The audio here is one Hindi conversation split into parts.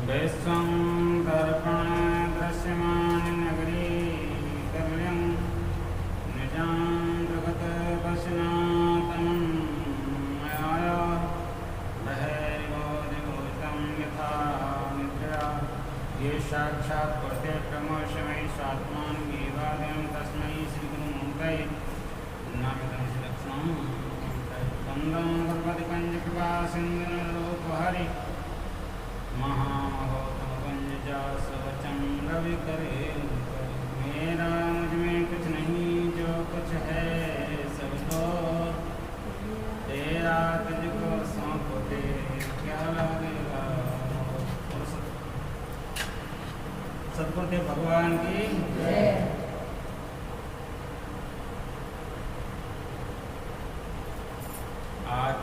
विश्वं दर्पण दृश्यमानं नगरीकर्ण्यं निजां जगत्पश्यनातनं मया बहिर्गोचरितं यथा निद्रया ये साक्षात् वर्ते प्रमोषमयि स्वात्मानं विवादं तस्मै श्रीगुरुमूर्तये नामितं श्रीलक्ष्मणं वन्दं गणपतिपञ्चकृपा सिन्धुरूपहरि महामहोत्तमपंचाशवचन रवि करे मेरा मुझ में कुछ नहीं जो कुछ है सब तो तेरा तुझको सौंप दे क्या लगेगा। सतगुरुदेव भगवान की आज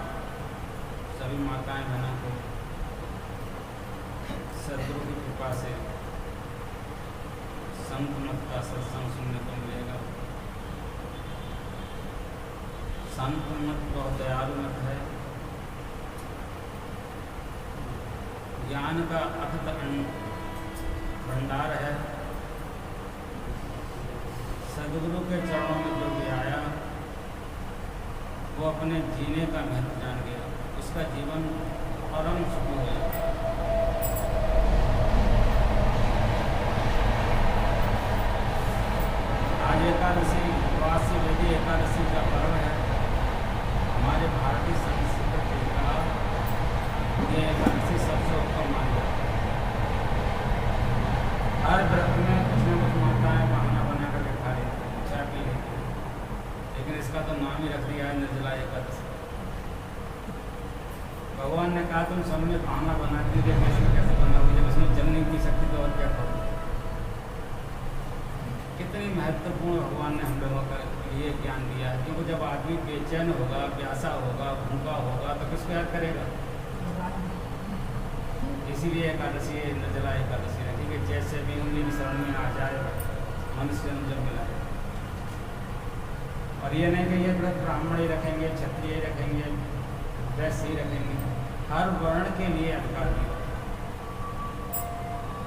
सभी माताएं बहनों को सदगुरु की कृपा से संत मत का सत्संग सुनने को मिलेगा। संत मत बहुत दयालु मत है। ज्ञान का अथत भंडार है। सदगुरु के चरणों में जो भी आया वो अपने जीने का महत्व जान गया, उसका जीवन परम सुखी हो गया। आज एकादशी द्वादशी वेदी एकादशी का पर्व है। हमारे भारतीय संस्कृति का ये एकादशी सबसे उत्तम मानी जाती है। हर व्रत में कुछ न कुछ माताएं बहाना बना करके खा लेती हैं, चाय पी लेती हैं, लेकिन इसका तो नाम ही रख दिया है निर्जला एकादशी। भगवान ने कहा तुम सब में बहाना बना दी, कैसे बनाओगे जब इसमें जल नहीं पी सकती तो और क्या करोगे। कितनी महत्वपूर्ण भगवान ने हम लोगों का ये ज्ञान दिया है, क्योंकि जब आदमी बेचैन होगा, प्यासा होगा, भूखा होगा तो किसको याद करेगा। इसीलिए एकादशी निर्जला एकादशी रखी कि जैसे भी उंगली भी शरण में आ जाएगा मनुष्य जब मिला। और ये नहीं कि ये व्रत ब्राह्मण ही रखेंगे, क्षत्रिय ही रखेंगे, वैश्य ही रखेंगे। हर वर्ण के लिए अधिकार दिया।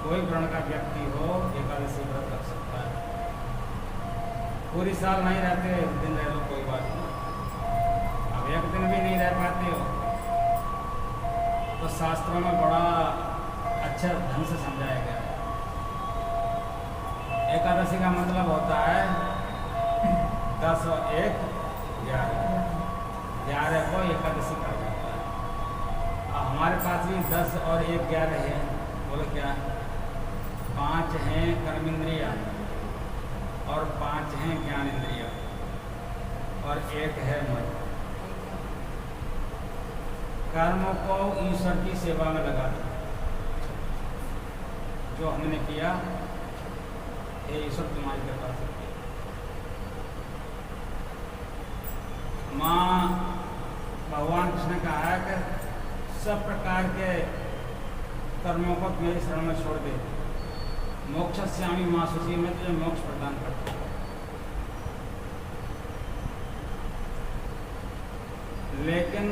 कोई वर्ण का व्यक्ति हो एकादशी व्रत रख सकता है। पूरी साल नहीं रहते, एक दिन रह लो कोई बात नहीं। अब एक दिन भी नहीं रह पाते हो तो शास्त्रों में बड़ा अच्छा ढंग से समझाया गया है। एकादशी का मतलब होता है 10 और 1 11 को एकादशी कहा जाता है। अब हमारे पास भी 10 और 1 11 है। बोलो क्या? 5 हैं कर्मेंद्रिया और 5 हैं ज्ञान इंद्रिया और 1 है मन। कर्मों को ईश्वर की सेवा में लगा दो। जो हमने किया ये ईश्वर तुम्हारी कृपा से किया। माँ भगवान कृष्ण ने कहा है कि सब प्रकार के कर्मों को मेरे शरण में छोड़ दे। मोक्षस्यामि मां शुचि में तुझे मोक्ष प्रदान करता है। लेकिन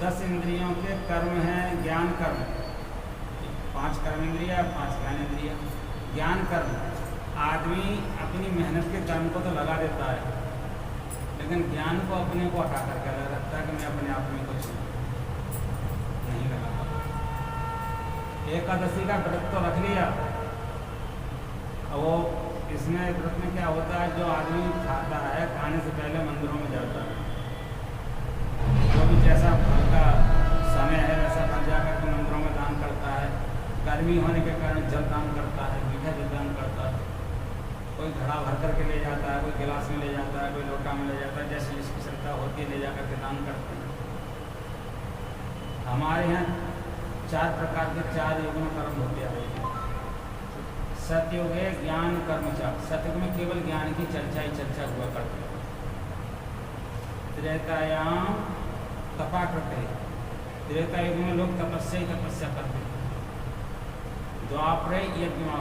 10 इंद्रियों के कर्म हैं ज्ञान कर्म। 5 कर्म इंद्रिया, 5 ज्ञान इंद्रिया। ज्ञान कर्म आदमी अपनी मेहनत के कर्म को तो लगा देता है, लेकिन ज्ञान को अपने को हटा करके लगा रखता है कि मैं अपने आप में कुछ नहीं लगाता। एकादशी का व्रत तो रख लिया। वो इसमें व्रत में क्या होता है, जो आदमी खाता है खाने से पहले मंदिरों में जाता है। जो भी जैसा फल का समय है वैसा फल जाकर के मंदिरों में दान करता है। गर्मी होने के कारण जल दान करता है, मीठा जल दान करता है। कोई घड़ा भर करके ले जाता है, कोई गिलास में ले जाता है, कोई लोटा में ले जाता है। जैसे जिसकी श्रद्धा होती है ले जा करके दान करते हैं। हमारे यहाँ 4 प्रकार के 4 युग में कर्म होते आ रहे हैं। सतयुग है ज्ञान कर्म 4। सतयुग में केवल ज्ञान की चर्चा ही चर्चा हुआ करती है। त्रेतायाम तपा करते हैं। त्रेता युग में लोग तपस्या ही तपस्या करते थे। द्वापर यज्ञ हुआ।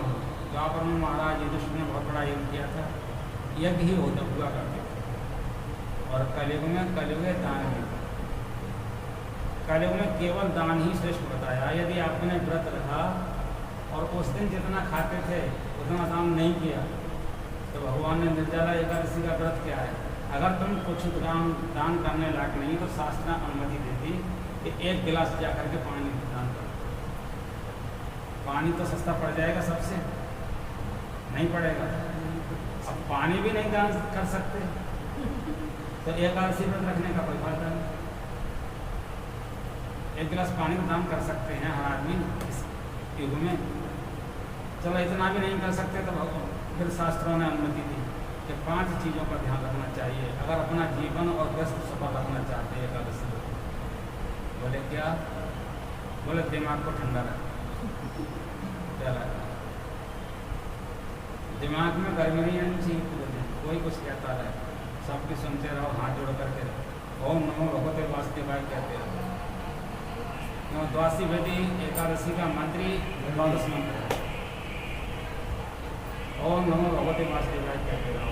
द्वापर में महाराज युधिष्ठिर ने बहुत बड़ा यज्ञ किया था। यज्ञ ही हुआ करते थे। और कलयुग में कलयुग दान में कलयुग में केवल दान ही श्रेष्ठ बताया। यदि आपने व्रत रखा और उस दिन जितना खाते थे उतना दान नहीं किया तो भगवान ने निर्जला एकादशी का व्रत क्या है? अगर तुम कुछ दान करने लायक नहीं तो शास्त्र अनुमति देती कि 1 गिलास जा करके पानी दान करो। पानी तो सस्ता पड़ जाएगा, सबसे नहीं पड़ेगा। अब पानी भी नहीं दान कर सकते तो एकादशी व्रत रखने का कोई फायदा नहीं। 1 गिलास पानी का दान कर सकते हैं हर आदमी इस युग में, चलो इतना भी नहीं कर सकते तो फिर शास्त्रों ने अनुमति दी कि 5 चीज़ों का ध्यान रखना चाहिए अगर अपना जीवन और व्यस्त सफल रखना चाहते हैं एकादशी व्रत। बोले क्या? बोले दिमाग को ठंडा रख। क्या रखा? दिमाग में गर्मी नहीं आनी चाहिए पूरे दिन, कोई कुछ कहता रहे सबकी सुनते रहो, हाथ जोड़ करके ओम नमो भगवते वासुदेवाय कहते रहो। द्वादशी वेदी एकादशी का मंत्री 12 मंत्र है। ओम नमो भगवते वासुदेवाय कहते रहो,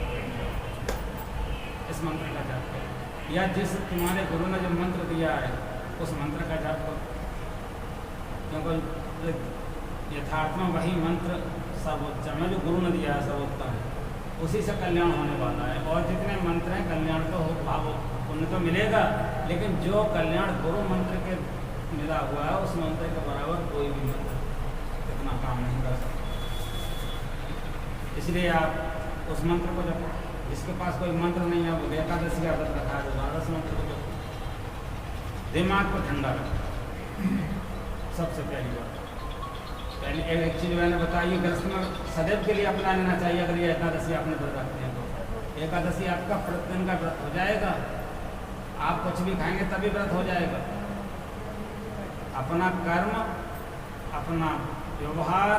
इस मंत्र का जाप करो या जिस तुम्हारे गुरु ने जो मंत्र दिया है उस मंत्र का जाप करो, क्योंकि यथार्थ में वही मंत्र सर्वोच्चम है जो गुरु ने दिया है, सर्वोत्तम है, उसी से कल्याण होने वाला है। और जितने मंत्र हैं कल्याण तो हो भाव पुण्य तो मिलेगा, लेकिन जो कल्याण गुरु मंत्र के मिला हुआ है उस मंत्र के बराबर कोई भी मंत्र इतना काम नहीं कर सकता। इसलिए आप उस मंत्र को जपो। जिसके पास कोई मंत्र नहीं है वो एकादशी का व्रत रखा है, 12 मंत्र को जपो। दिमाग को ठंडा रखो, सबसे पहली बात। पहले एक चीज़ मैंने बताई, ग्रस्त में सदैव के लिए अपना लेना चाहिए। अगर ये एकादशी आपने व्रत रखते हैं तो एकादशी आपका प्रतिदिन का व्रत हो जाएगा। आप कुछ भी खाएंगे तभी व्रत हो जाएगा। अपना कर्म, अपना व्यवहार,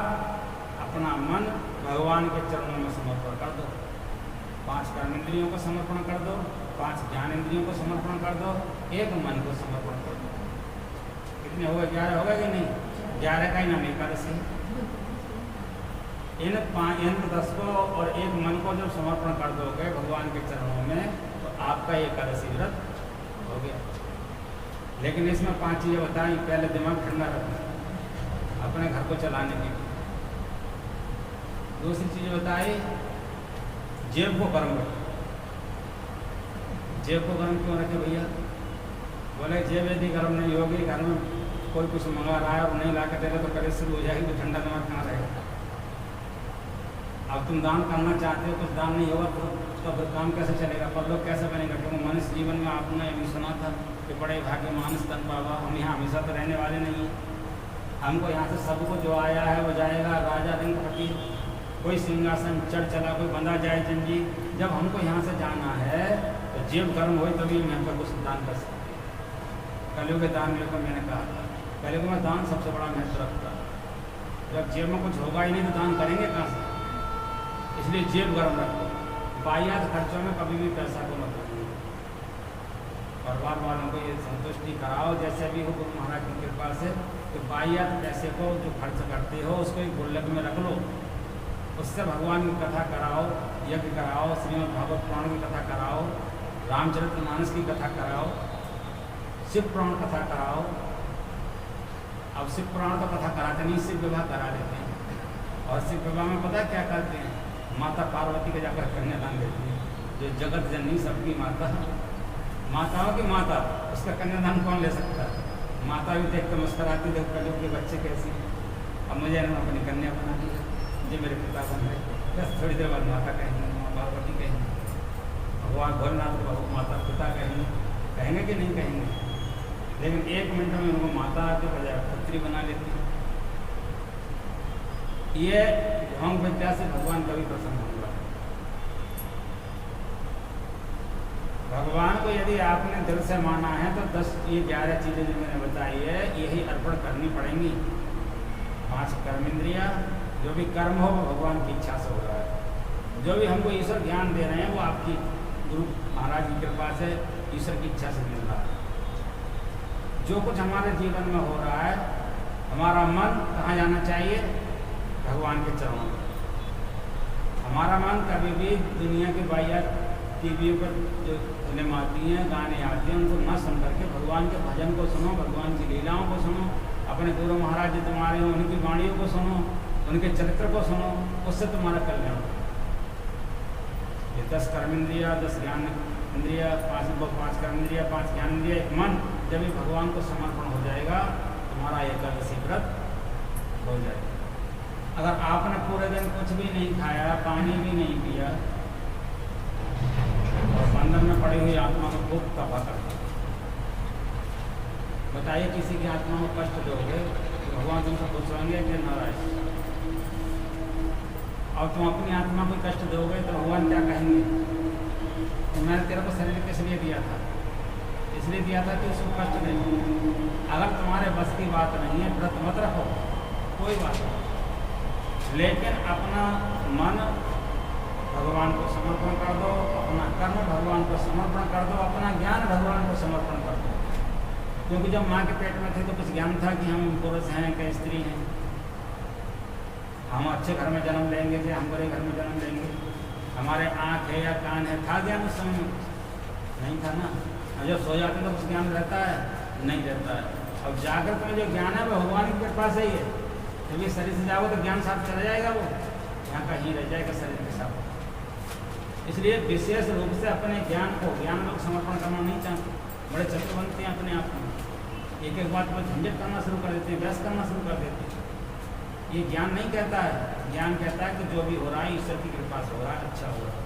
अपना मन भगवान के चरणों में समर्पण कर दो। 5 कर्मेंद्रियों को समर्पण कर दो, 5 ज्ञानेंद्रियों को समर्पण कर दो, 1 मन को समर्पण कर दो। कितने हो गए? 11 हो गए कि नहीं? 11 का ही नाम एकादशी। इन 10 को और 1 मन को जब समर्पण कर दोगे भगवान के चरणों में तो आपका एकादशी व्रत हो गया। लेकिन इसमें 5 चीज़ें बताई। पहले दिमाग ठंडा रखना अपने घर को चलाने की। दूसरी चीज़ बताई, जेब को गर्म रखो। जेब को गर्म क्यों रखे भैया? बोले जेब यदि गर्म नहीं होगी, घर में कोई कुछ मंगा रहा है और नहीं ला कर देगा तो करेज शुरू हो जाएगी, तो ठंडा दिमाग कहाँ रहेगा? अब तुम दान करना चाहते हो, कुछ दान नहीं होगा तो फिर काम कैसे चलेगा? पर लोग कैसे बनेगा? क्योंकि मनुष्य जीवन में आपने अभी सुना था कि बड़े भाग्य मानस तन पावा। हम यहाँ हमेशा तो रहने वाले नहीं हैं। हमको यहाँ से सबको जो आया है वो जाएगा। राजा रंग फकीर, कोई सिंहासन चढ़ चला, कोई बंधा जाए जंजी। जब हमको यहाँ से जाना है तो जेब गर्म हो तभी हम यहाँ पर कुछ दान कर सकते हैं। कलयुग के दान में मैंने कहा था, कलयुग में दान सबसे बड़ा महत्व रखता है। जब जेब में कुछ होगा ही नहीं तो दान करेंगे कहाँ से? इसलिए जेब गर्म रखो। बाह्यात खर्चों में कभी भी पैसा को मत रखो। परिवार वालों को ये संतुष्टि कराओ जैसे भी हो गुरु महाराज की कृपा से, तो बाह्यात पैसे को जो खर्च करते हो उसको एक गुल्लक में रख लो। उससे भगवान की कथा कराओ, यज्ञ कराओ, श्रीमद् भागवत पुराण की कथा कराओ, रामचरितमानस की कथा कराओ, शिव पुराण कथा कराओ। अब शिव पुराण तो कथा कराते नहीं, शिव विवाह करा लेते हैं। और शिव विवाह में पता क्या करते हैं? माता पार्वती के जाकर कन्यादान देती है। जो जगत जननी सबकी माता, माताओं की माता, उसका कन्यादान कौन ले सकता है? माता भी देख के मुस्कराती, देख कलयुग के बच्चे कैसी। अब मुझे अपनी कन्या बना दी, मुझे मेरे पिता बन गए। बस थोड़ी देर बाद माता कहेंगे, माँ पार्वती कहेंगे, भगवान भोलेनाथ को माता पिता कहेंगे कि नहीं कहेंगे? लेकिन 1 मिनट में उनको माता के बजाय पुत्री बना लेती है। ये ढोंग विद्या से भगवान कभी प्रसन्न होगा। भगवान को यदि आपने दिल से माना है तो 11 चीज़ें जो मैंने बताई है यही अर्पण करनी पड़ेंगी। 5 कर्मेंद्रियाँ, जो भी कर्म हो वो भगवान की इच्छा से हो रहा है। जो भी हमको ईश्वर ज्ञान दे रहे हैं वो आपकी गुरु महाराज की कृपा से ईश्वर की इच्छा से मिल रहा है। जो कुछ हमारे जीवन में हो रहा है, हमारा मन कहाँ जाना चाहिए? भगवान के चरणों में। हमारा मन कभी भी दुनिया के बाह्य टीवियों पर जो फिल्म आती हैं, गाने आते हैं, उनको न सुन करके भगवान के भजन को सुनो, भगवान की लीलाओं को सुनो, अपने गुरु महाराज जी तुम्हारे हो उनकी वाणियों को सुनो, उनके चरित्र को सुनो, उससे तुम्हारा कल्याण हो। ये 10 कर्मेंद्रिया, 10 ज्ञान इंद्रिया, 5 कर्मेंद्रिया, 5 ज्ञान इंद्रिया, एक मन, जब भी भगवान को समर्पण हो जाएगा तुम्हारा एकादशी व्रत हो जाएगा। अगर आपने पूरे दिन कुछ भी नहीं खाया, पानी भी नहीं पिया और बंधन में पड़ी हुई आत्मा को खूब तबाह कर दिया, बताइए किसी की आत्मा को कष्ट दोगे तो भगवान तुमसे पूछेंगे कि नारायण, और तुम अपनी आत्मा को कष्ट दोगे तो भगवान क्या कहेंगे? तो मैंने तेरे को शरीर किस लिए दिया था? इसलिए दिया था कि उसको कष्ट नहीं। अगर तुम्हारे बस की बात नहीं है व्रत मत रखो, कोई बात नहीं, लेकिन अपना मन भगवान को समर्पण कर दो, अपना कर्म भगवान को समर्पण कर दो, अपना ज्ञान भगवान को समर्पण कर दो। क्योंकि जब माँ के पेट में थे तो कुछ ज्ञान था कि हम पुरुष हैं कि स्त्री हैं, हम अच्छे घर में जन्म लेंगे कि हम बुरे घर में जन्म लेंगे, हमारे आँख है या कान है, था ज्ञान उस समय में? नहीं था ना। और जब सो जाते तो कुछ ज्ञान रहता है? नहीं रहता है। अब जागृत में जो ज्ञान है वो भगवान के पास ही है। जब ये शरीर से जाओगे तो ज्ञान साथ चला जाएगा, वो यहाँ कहीं रह जाएगा शरीर के साथ। इसलिए विशेष रूप से अपने ज्ञान को ज्ञान लोग समर्पण करना नहीं चाहते, बड़े चतुर हैं अपने आप में, एक एक बात पर झंझट करना शुरू कर देते हैं, बहस करना शुरू कर देते हैं। ये ज्ञान नहीं कहता है, ज्ञान कहता है कि जो भी हो रहा है ईश्वर की कृपा से हो रहा है, अच्छा हो रहा है।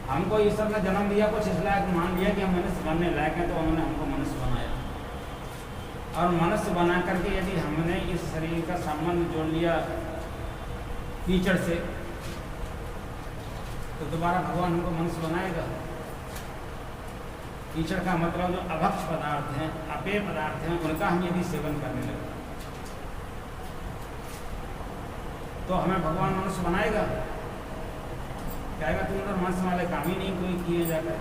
हमको ईश्वर ने जन्म दिया, कुछ इस लायक मान लिया कि हम मनुष्य बनने लायक हैं, तो उन्होंने हमको मनुष्य बनाया। और मनुष्य बना करके यदि हमने इस शरीर का संबंध जोड़ लिया कीचड़ से, तो दोबारा भगवान हमको मनुष्य बनाएगा? कीचड़ का मतलब जो अभक्ष पदार्थ हैं, अपेय पदार्थ हैं, उनका हम यदि सेवन करने लगे तो हमें भगवान मनुष्य बनाएगा? कहेगा तुमने मनुष्य वाले काम ही नहीं कोई किए जाकर।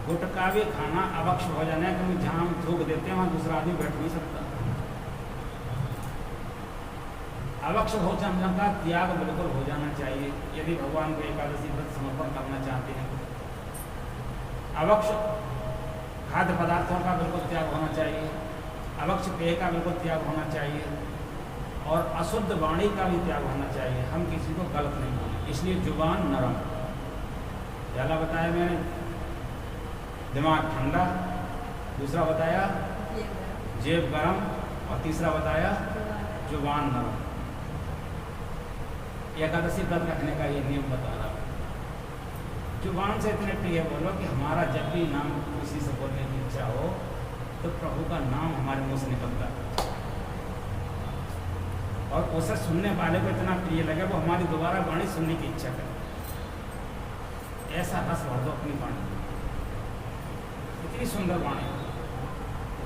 गुटखा भी खाना अभक्ष भोजन है, क्योंकि जहाँ हम थूक देते हैं वहाँ दूसरा आदमी बैठ नहीं सकता। अभक्ष भोजन का त्याग बिल्कुल हो जाना चाहिए यदि भगवान को एकादशी व्रत समर्पण करना चाहते हैं। अभक्ष खाद्य पदार्थों का बिल्कुल त्याग होना चाहिए, अभक्ष पेय का बिल्कुल त्याग होना चाहिए, और अशुद्ध वाणी का भी त्याग होना चाहिए। हम किसी को गलत नहीं बोलें, इसलिए जुबान नरम। पहला बताया मैंने दिमाग ठंडा, दूसरा बताया जेब गरम, और तीसरा बताया जुबान नरम। एकादशी व्रत रखने का ये नियम बता रहा है। जुबान से इतने प्रिय बोलो कि हमारा जब भी नाम किसी से बोलने की इच्छा हो तो प्रभु का नाम हमारे मुंह से निकलता है, और उसे सुनने वाले को इतना प्रिय लगे वो हमारी दोबारा वाणी सुनने की इच्छा करे। ऐसा रस भर दो अपनी वाणी, इतनी सुंदर वाणी।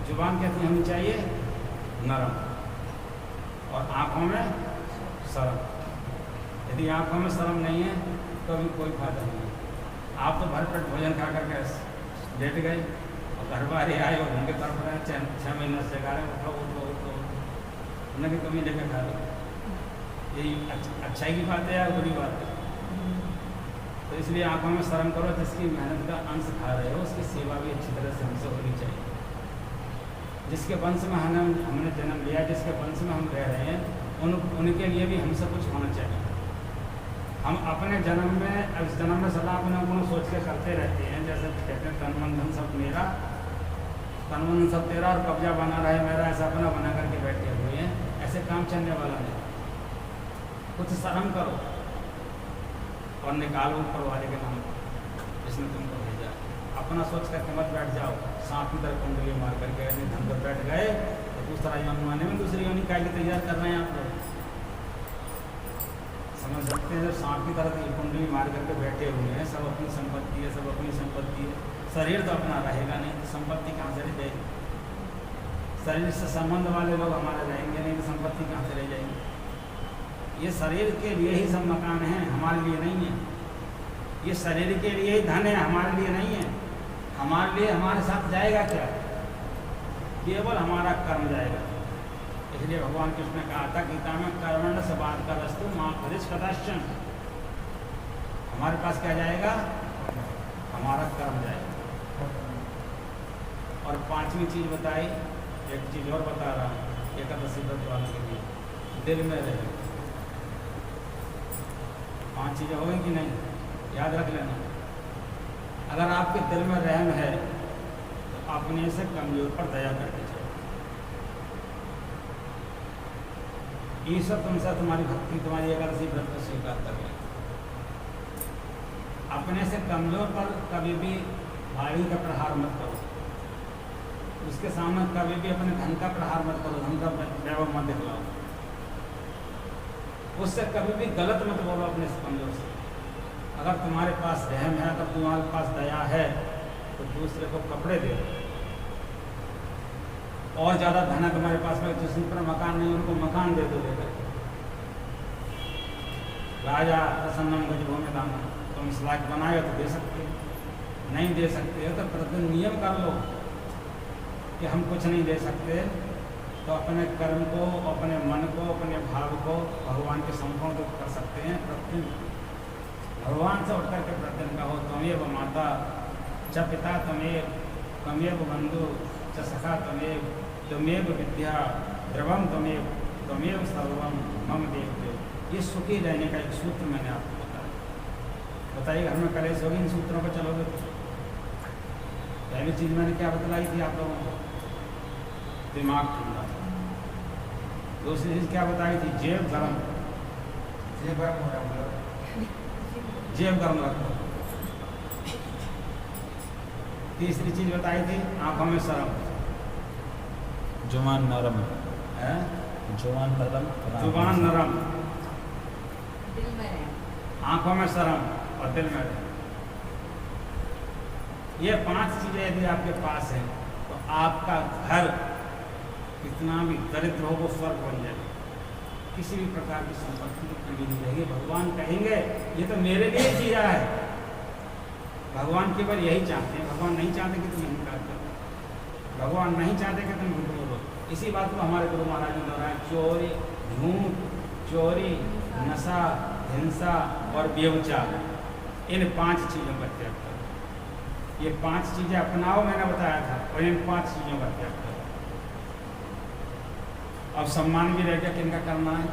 जुबान कैसी होनी चाहिए? नरम, और आँखों में शर्म। यदि आँखों में शर्म नहीं है तो भी कोई फायदा नहीं है। आप तो भरपेट भोजन खा करके लेट गए और घर बार आए और उनके तरफ रहे 6 महीने से जगा रहे, उठो उनकी कमी लेकर खा लो। यही अच्छाई की बात है या बुरी बात है? तो इसलिए आंखों में शर्म करो, जिसकी मेहनत का अंश खा रहे हो उसकी सेवा भी अच्छी तरह से हमसे होनी चाहिए। जिसके वंश में हमने जन्म लिया, जिसके वंश में हम रह रहे हैं, उनके लिए भी हमसे कुछ होना चाहिए। हम अपने जन्म में इस जन्म में सदा अपने को सोच के करते रहते हैं, जैसे कहते हैं तन मन धन सब मेरा, तन मन सब तेरा और कब्जा बना रहे मेरा, ऐसा अपना बना करके बैठे हुए हैं। ऐसे काम चलने वाला नहीं। कुछ शर्म करो और निकालो ऊपर वाले के नाम जिसने तुमको भेजा। अपना सोच करके मत बैठ जाओ, सांप की तरह कुंडली मार करके धन पर बैठ गए तो दूसरा योनि माने में दूसरी योनि का तैयार कर रहे हैं आप लोग। समझ सकते हैं? जब सांप की तरह कुंडली मार करके बैठे हुए हैं, सब अपनी संपत्ति है, सब अपनी संपत्ति है। शरीर तो अपना रहेगा नहीं तो संपत्ति कहाँ से रह जाएगी? शरीर से संबंध वाले लोग हमारे रहेंगे नहीं तो संपत्ति कहाँ से रह जाएगी? ये शरीर के लिए ही सब मकान हैं, हमारे लिए नहीं है। ये शरीर के लिए ही धन है, हमारे लिए नहीं है। हमारे लिए हमारे साथ जाएगा क्या? केवल हमारा कर्म जाएगा। इसलिए भगवान कृष्ण ने कहा था गीता में, कर्मण्य सबात का वस्तु माँ फलिश कदाश्चन। हमारे पास क्या जाएगा? हमारा कर्म जाएगा। और पांचवी चीज बताई, एक चीज और बता रहा हूँ एकादशी व्रत वालों के लिए, दिल में रहे। 5 चीजें हो गई कि नहीं, याद रख लेना। अगर आपके दिल में रहम है तो अपने से कमजोर पर दया करके चलो। ईश्वर तुमसे तुम्हारी भक्ति, तुम्हारी एकादशी व्रत को स्वीकार कर ले। अपने से कमजोर पर कभी भी भारी का प्रहार मत करो, उसके सामने कभी भी अपने धन का प्रहार मत करो, धन का वैभव मत दिखलाओ, उससे कभी भी गलत मत बोलो अपने से कमजोर से। अगर तुम्हारे पास रहम है, अगर तुम्हारे पास दया है तो दूसरे को कपड़े दे दो। और ज़्यादा धन है तुम्हारे पास में, जिस पर मकान नहीं उनको मकान दे दो लेकर। राजा प्रसन्नम गजभूमि दानम, तुम इस लायक बनाए तो दे सकते हो, नहीं दे सकते हो तो प्रतिदिन नियम कर लो कि हम कुछ नहीं दे सकते, तो अपने कर्म को, अपने मन को, अपने भाव को भगवान के समर्पित कर सकते हैं। प्रतिदिन भगवान से उठ करके प्रतिदिन कहो, त्वमेव माता च पिता त्वमेव बंधु च सखा त्वमेव विद्या द्रवम त्वमेव सर्वम मम देव। ये सुखी रहने का एक सूत्र मैंने आपको बताया। बताइए घर में कलेश होगी, इन सूत्रों पर चलोगे तो। पहली चीज मैंने क्या बतलाई थी आप लोगों को? दिमाग ठंडा। दूसरी चीज क्या बताई थी? जेब गर्म। जेब गर्म रखो। तीसरी चीज बताई थी आंखों में शर्म। जुबान नरम है, जुबान नरम, जुबान नरम, दिल में आंखों में शर्म और दिल में रहम। ये 5 चीजें यदि आपके पास हैं तो आपका घर कितना भी दरिद्र हो वो स्वर्ग बन जाएगा। किसी भी प्रकार की संपत्ति की कमी नहीं रहेगी। भगवान कहेंगे ये तो मेरे लिए किया है। भगवान केवल यही चाहते हैं, भगवान नहीं चाहते कि तुम इनकार करो, भगवान नहीं चाहते कि तुम झूठ बोलो। इसी बात को हमारे गुरु महाराज ने दोहराया, चोरी, झूठ, चोरी, नशा, हिंसा और व्यभिचार, इन 5 चीजों का त्याग करो। ये 5 चीजें अपनाओ, मैंने बताया था, और इन 5 चीजों का त्याग करो। अब सम्मान भी रह गया, किनका करना है?